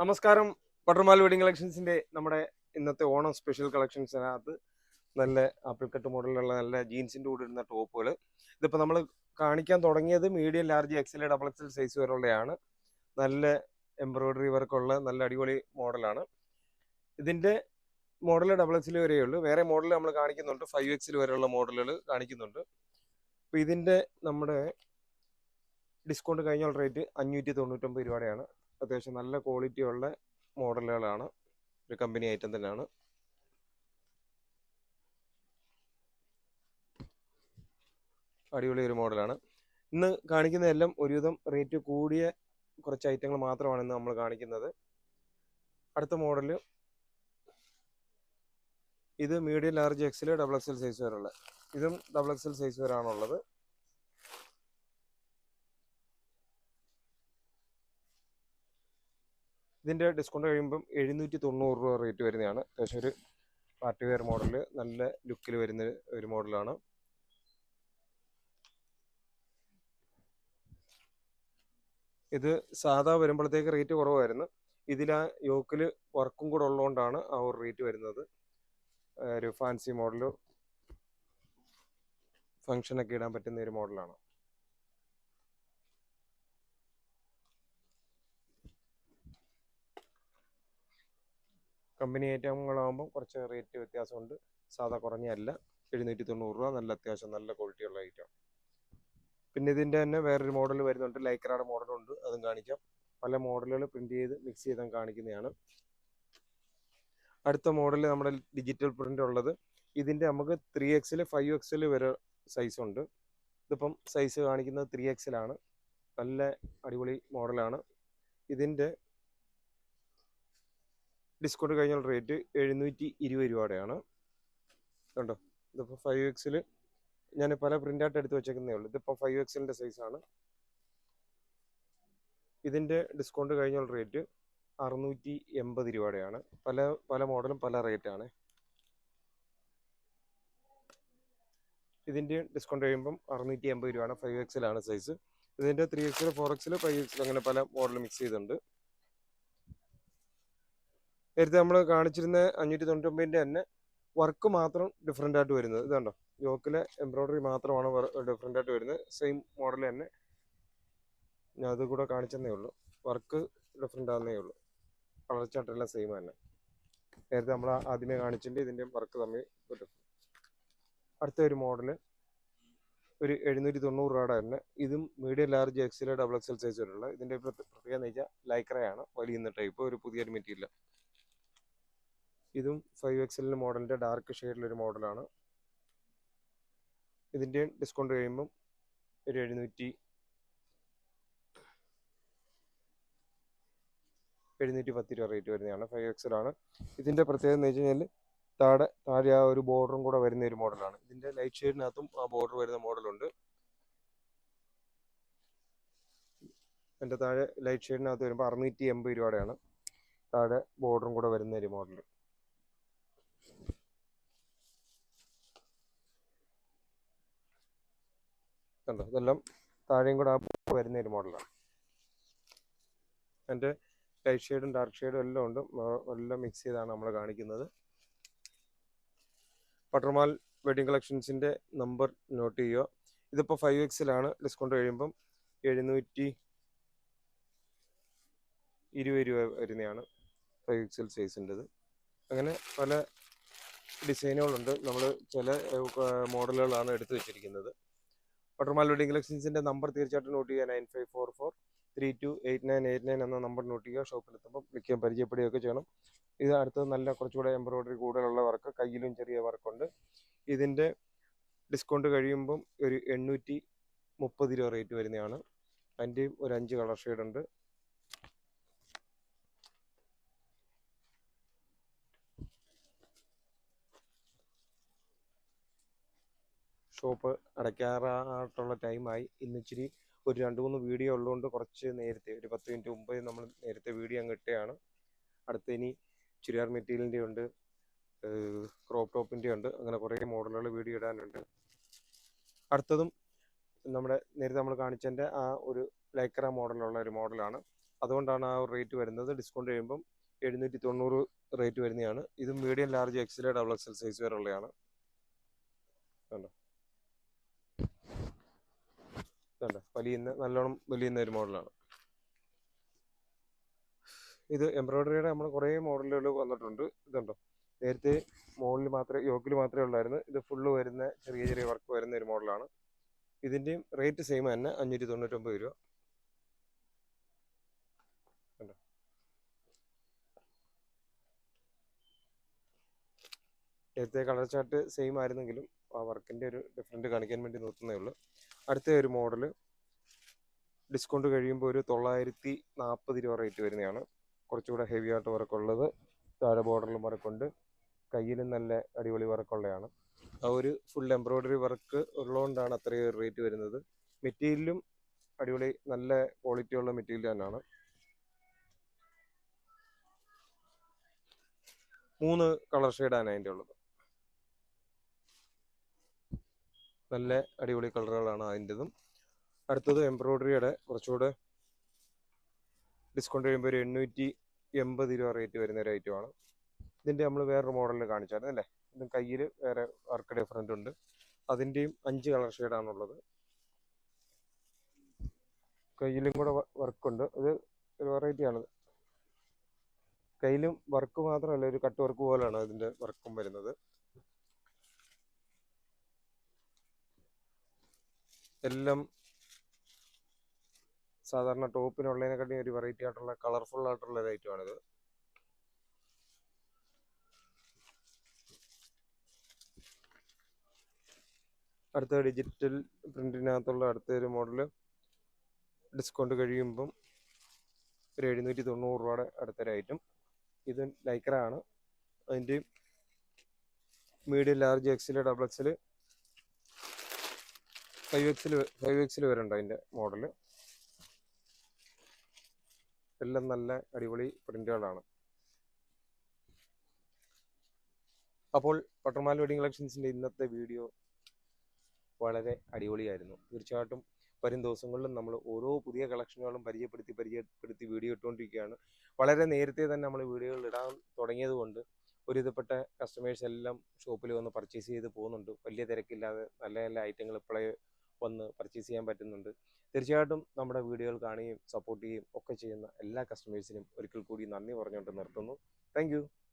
നമസ്കാരം. ബട്ടർമാൽ വെഡിങ് കളക്ഷൻസിന്റെ നമ്മുടെ ഇന്നത്തെ ഓണം സ്പെഷ്യൽ കളക്ഷൻസിനകത്ത് നല്ല ആപ്പിൾ കട്ട് മോഡലിലുള്ള നല്ല ജീൻസിന്റെ കൂടെ ഇടുന്ന ടോപ്പുകൾ. ഇതിപ്പോൾ നമ്മൾ കാണിക്കാൻ തുടങ്ങിയത് medium, large, XL, double XL size വരെയുള്ളതാണ്. നല്ല എംബ്രോയിഡറി വർക്കുള്ള നല്ല അടിപൊളി മോഡലാണ്. ഇതിന്റെ മോഡൽ ഡബിൾ എക്സൽ വരെയേ ഉള്ളൂ. വേറെ മോഡൽ നമ്മൾ കാണിക്കുന്നുണ്ട്, 5XL വരെയുള്ള മോഡലുകൾ കാണിക്കുന്നുണ്ട്. അപ്പോൾ ഇതിന്റെ നമ്മുടെ ഡിസ്കൗണ്ട് കഴിഞ്ഞ റേറ്റ് 599 രൂപയാണ്. അത്യാവശ്യം നല്ല ക്വാളിറ്റി ഉള്ള മോഡലുകളാണ്. ഒരു കമ്പനി ഐറ്റം തന്നെയാണ്. അടിപൊളി ഒരു മോഡലാണ്. ഇന്ന് കാണിക്കുന്നതെല്ലാം ഒരുവിധം റേറ്റ് കൂടിയ കുറച്ച് ഐറ്റങ്ങൾ മാത്രമാണ് ഇന്ന് നമ്മൾ കാണിക്കുന്നത്. അടുത്ത മോഡല് ഇത് medium, large, XL, double XL size വരെയുള്ള. ഇതും ഡബിൾ എക്സൽ സൈസ് വരെയാണുള്ളത്. ഇതിൻ്റെ ഡിസ്കൗണ്ട് കഴിയുമ്പം 790 രൂപ റേറ്റ് വരുന്നതാണ്. അത്യാവശ്യം ഒരു പാർട്ടി വെയർ മോഡൽ, നല്ല ലുക്കിൽ വരുന്ന ഒരു മോഡലാണ്. ഇത് സാധാ വരുമ്പോഴത്തേക്ക് റേറ്റ് കുറവായിരുന്നു. ഇതിൽ ആ യോക്കിൽ വർക്കും കൂടെ ഉള്ളതുകൊണ്ടാണ് ആ ഒരു റേറ്റ് വരുന്നത്. ഒരു ഫാൻസി മോഡൽ, ഫങ്ഷനൊക്കെ ഇടാൻ പറ്റുന്ന ഒരു മോഡലാണ്. കമ്പനി ഐറ്റങ്ങളാകുമ്പോൾ കുറച്ച് റേറ്റ് വ്യത്യാസമുണ്ട്. സാധാ കുറഞ്ഞല്ല. 790 രൂപ. നല്ല അത്യാവശ്യം നല്ല ക്വാളിറ്റിയുള്ള ഐറ്റം. പിന്നെ ഇതിൻ്റെ തന്നെ വേറൊരു മോഡൽ വരുന്നുണ്ട്, ലൈക്രയുടെ മോഡലുണ്ട്, അതും കാണിക്കാം. പല മോഡലുകൾ പ്രിന്റ് ചെയ്ത് മിക്സ് ചെയ്ത് കാണിക്കുന്നതാണ്. അടുത്ത മോഡൽ നമ്മുടെ ഡിജിറ്റൽ പ്രിന്റ് ഉള്ളത്. ഇതിൻ്റെ നമുക്ക് 3XL, 5XL വരെ സൈസ് ഉണ്ട്. ഇതിപ്പം സൈസ് കാണിക്കുന്നത് 3XL ആണ്. നല്ല അടിപൊളി മോഡലാണ്. ഇതിൻ്റെ ഡിസ്കൗണ്ട് കഴിഞ്ഞ റേറ്റ് 720 രൂപയുടെയാണ്. കണ്ടോ, ഇതിപ്പോൾ 5XL ഞാൻ പല പ്രിൻ്റായിട്ട് എടുത്ത് വെച്ചേക്കുന്നേ ഉള്ളൂ. ഇതിപ്പോൾ 5XLൻ്റെ സൈസാണ്. ഇതിൻ്റെ ഡിസ്കൗണ്ട് കഴിഞ്ഞ റേറ്റ് 680 രൂപയുടെയാണ്. പല മോഡലും പല റേറ്റാണ്. ഇതിൻ്റെ ഡിസ്കൗണ്ട് കഴിയുമ്പം 680 രൂപയാണ്. 5XL ആണ് സൈസ്. ഇതിൻ്റെ 3XL, 4XL, 5XL അങ്ങനെ പല മോഡൽ മിക്സ് ചെയ്തിട്ടുണ്ട്. നേരത്തെ നമ്മൾ കാണിച്ചിരുന്ന 599 തന്നെ വർക്ക് മാത്രം ഡിഫറെൻ്റ് ആയിട്ട് വരുന്നത്. ഇതുണ്ടോ, യോക്കിലെ എംബ്രോയിഡറി മാത്രമാണ് ഡിഫറെൻ്റ് ആയിട്ട് വരുന്നത്. സെയിം മോഡൽ തന്നെ ഞാൻ അത് കൂടെ കാണിച്ചെന്നേ ഉള്ളൂ. വർക്ക് ഡിഫറെൻ്റ് ആകുന്നേ ഉള്ളൂ. കളർ ചാർട്ടെല്ലാം സെയിം തന്നെ. നേരത്തെ നമ്മൾ ആദ്യമേ കാണിച്ചിട്ടുണ്ട്, ഇതിൻ്റെ വർക്ക് തമ്മിൽ കിട്ടും. അടുത്ത ഒരു മോഡൽ ഒരു 790 രൂപയുടെ തന്നെ. ഇതും medium, large, XL, double XL size വരെയുള്ള. ഇതിൻ്റെ പ്രത്യേകത എന്ന് വെച്ചാൽ ലൈക്രയാണ്, വലിയ ടൈപ്പ്, ഒരു പുതിയൊരു മെറ്റീരിയൽ. ഇതും 5XL മോഡലിൻ്റെ ഡാർക്ക് ഷെയ്ഡിലൊരു മോഡലാണ്. ഇതിൻ്റെ ഡിസ്കൗണ്ട് കഴിയുമ്പം ഒരു 710 രൂപ റേറ്റ് വരുന്നതാണ്. 5XL ആണ്. ഇതിൻ്റെ പ്രത്യേകത എന്ന് വെച്ച് കഴിഞ്ഞാൽ താഴെ ആ ഒരു ബോർഡറും കൂടെ വരുന്ന ഒരു മോഡലാണ്. ഇതിൻ്റെ ലൈറ്റ് ഷെയ്ഡിനകത്തും ആ ബോർഡർ വരുന്ന മോഡലുണ്ട്. എൻ്റെ താഴെ ലൈറ്റ് ഷെയ്ഡിനകത്ത് വരുമ്പോൾ 680 രൂപയുടെയാണ്. താഴെ ബോർഡറും കൂടെ വരുന്ന ഒരു മോഡൽ. കണ്ടോ, ഇതെല്ലാം താഴെയും കൂടെ വരുന്ന ഒരു മോഡലാണ്. എൻ്റെ ലൈറ്റ് ഷെയ്ഡും ഡാർക്ക് ഷെയ്ഡും എല്ലാം ഉണ്ട്. എല്ലാം മിക്സ് ചെയ്താണ് നമ്മൾ കാണിക്കുന്നത്. ബട്ടർമാൽ വെഡിങ് കളക്ഷൻസിൻ്റെ നമ്പർ നോട്ട് ചെയ്യുക. ഇതിപ്പോൾ 5XL ആണ്. ഡിസ്കൗണ്ട് കഴിയുമ്പം 720 രൂപ വരുന്നതാണ് 5XL സൈസിൻ്റെത്. അങ്ങനെ പല ഡിസൈനുകളുണ്ട്. നമ്മൾ ചില മോഡലുകളാണ് എടുത്തു വെച്ചിരിക്കുന്നത്. ബട്ടർമാൽ വെഡിങ് കളക്ഷൻസിൻ്റെ നമ്പർ തീർച്ചയായിട്ടും നോട്ട് ചെയ്യുക. 9544328989 എന്ന നമ്പർ നോട്ട് ചെയ്യുക. ഷോപ്പിലെത്തുമ്പോൾ വിളിക്കുകയും പരിചയപ്പെടുകയൊക്കെ ചെയ്യണം. ഇത് അടുത്തത് നല്ല കുറച്ചുകൂടെ എംബ്രോയിഡറി കൂടുതലുള്ള വർക്ക്, കയ്യിലും ചെറിയ വർക്കുണ്ട്. ഇതിൻ്റെ ഡിസ്കൗണ്ട് കഴിയുമ്പം ഒരു 830 രൂപ റേറ്റ് വരുന്നതാണ്. അതിൻ്റെയും ഒരു 5 കളർ ഷെയ്ഡുണ്ട്. ഷോപ്പ് അടയ്ക്കാറായിട്ടുള്ള ടൈമായി. ഇന്നിച്ചിരി ഒരു 2-3 വീഡിയോ ഉള്ളതുകൊണ്ട് കുറച്ച് നേരത്തെ, ഒരു 10 മിനിറ്റ് മുമ്പേ നമ്മൾ നേരത്തെ വീഡിയോ അങ്ങ് ഇട്ടതാണ്. അടുത്ത ഇനി ചുരിദാർ മെറ്റീരിയലിൻ്റെ ഉണ്ട്, ക്രോപ്പ് ടോപ്പിൻ്റെ ഉണ്ട്. അങ്ങനെ കുറേ മോഡലുകൾ വീഡിയോ ഇടാനുണ്ട്. അടുത്തതും നമ്മുടെ നേരത്തെ നമ്മൾ കാണിച്ചതിൻ്റെ ആ ഒരു ലൈക്ര മോഡലുള്ള ഒരു മോഡലാണ്. അതുകൊണ്ടാണ് ആ ഒരു റേറ്റ് വരുന്നത്. ഡിസ്കൗണ്ട് കഴിയുമ്പം 790 റേറ്റ് വരുന്നതാണ്. ഇത് medium, large, XL, double XL size വരെ ഉള്ളതാണ്. കണ്ടോ, കണ്ടോ, നല്ലോണം വലിയുന്ന ഒരു മോഡലാണ്. ഇത് എംബ്രോയിഡറിയുടെ നമ്മൾ കുറേ മോഡലുകൾ വന്നിട്ടുണ്ട്. ഇതുണ്ടോ, നേരത്തെ യോക്കിൽ മാത്രമേ ഉള്ളായിരുന്നു. ഇത് ഫുള്ള് വരുന്ന ചെറിയ ചെറിയ വർക്ക് വരുന്ന ഒരു മോഡലാണ്. ഇതിൻ്റെയും റേറ്റ് സെയിം തന്നെ, 599 രൂപ. കണ്ടോ, നേരത്തെ കളർ ചാർട്ട് സെയിം ആയിരുന്നെങ്കിലും ആ വർക്കിൻ്റെ ഒരു ഡിഫറൻറ്റ് കാണിക്കാൻ വേണ്ടി നിർത്തുന്നേ ഉള്ളൂ. അടുത്ത ഒരു മോഡൽ ഡിസ്കൗണ്ട് കഴിയുമ്പോൾ ഒരു 940 രൂപ റേറ്റ് വരുന്നതാണ്. കുറച്ചുകൂടെ ഹെവി ആയിട്ട് വർക്കുള്ളത്, താഴെ ബോർഡറിലും വർക്കുണ്ട്, കയ്യിലും നല്ല അടിപൊളി വർക്കുള്ളതാണ്. ആ ഒരു ഫുൾ എംബ്രോയിഡറി വർക്ക് ഉള്ളതുകൊണ്ടാണ് അത്രയും റേറ്റ് വരുന്നത്. മെറ്റീരിയലും അടിപൊളി നല്ല ക്വാളിറ്റി ഉള്ള മെറ്റീരിയൽ തന്നെയാണ്. 3 കളർ ഷെയ്ഡാണ് അതിൻ്റെ ഉള്ളത്. നല്ല അടിപൊളി കളറുകളാണ് അതിൻ്റെതും. അടുത്തത് എംബ്രോയിഡറിയുടെ കുറച്ചുകൂടെ ഡിസ്കൗണ്ട് കഴിയുമ്പോൾ ഒരു 880 രൂപ റേറ്റ് വരുന്ന ഒരു ഐറ്റമാണ്. ഇതിൻ്റെ നമ്മൾ വേറൊരു മോഡലിൽ കാണിച്ചായിരുന്നു അല്ലേ. ഇതും കയ്യിൽ വേറെ വർക്ക് ഡിഫറൻറ്റ് ഉണ്ട്. അതിൻ്റെയും 5 കളർ ഷെയ്ഡാണുള്ളത്. കയ്യിലും കൂടെ വർക്കുണ്ട്. ഇത് ഒരു വെറൈറ്റിയാണ്. കയ്യിലും വർക്ക് മാത്രമല്ല, ഒരു കട്ട് വർക്ക് പോലെയാണ് ഇതിൻ്റെ വർക്കും വരുന്നത്. എല്ലാം സാധാരണ ടോപ്പിനുള്ളതിനെക്കാട്ടി ഒരു വെറൈറ്റി ആയിട്ടുള്ള കളർഫുൾ ആയിട്ടുള്ള ഒരു ഐറ്റമാണിത്. അടുത്ത ഡിജിറ്റൽ പ്രിന്റിനകത്തുള്ള അടുത്തൊരു മോഡൽ ഡിസ്കൗണ്ട് കഴിയുമ്പം ഒരു 790 രൂപയുടെ അടുത്തൊരു ഐറ്റം. ഇത് ലൈക്ര ആണ്. അതിൻ്റെ medium, large, XL, double XL, 5 XL വരെ ഉണ്ട് അതിൻ്റെ മോഡൽ. എല്ലാം നല്ല അടിപൊളി പ്രിന്റുകളാണ്. അപ്പോൾ പട്ടർമാൽ വെഡിങ് കളക്ഷൻസിൻ്റെ ഇന്നത്തെ വീഡിയോ വളരെ അടിപൊളിയായിരുന്നു. തീർച്ചയായിട്ടും വരും ദിവസങ്ങളിലും നമ്മൾ ഓരോ പുതിയ കളക്ഷനുകളും പരിചയപ്പെടുത്തി വീഡിയോ ഇട്ടുകൊണ്ടിരിക്കുകയാണ്. വളരെ നേരത്തെ തന്നെ നമ്മൾ വീഡിയോകൾ ഇടാൻ തുടങ്ങിയത് കൊണ്ട് ഒരുവിധപ്പെട്ട കസ്റ്റമേഴ്സ് എല്ലാം ഷോപ്പിൽ വന്ന് പർച്ചേസ് ചെയ്ത് പോകുന്നുണ്ട്. വലിയ തിരക്കില്ലാതെ നല്ല നല്ല ഐറ്റങ്ങൾ ഇപ്പോഴേ വന്ന് പർച്ചേസ് ചെയ്യാൻ പറ്റുന്നുണ്ട്. തീർച്ചയായിട്ടും നമ്മുടെ വീഡിയോകൾ കാണുകയും സപ്പോർട്ട് ചെയ്യുകയും ഒക്കെ ചെയ്യുന്ന എല്ലാ കസ്റ്റമേഴ്സിനും ഒരിക്കൽ കൂടി നന്ദി പറഞ്ഞുകൊണ്ട് നിർത്തുന്നു. താങ്ക്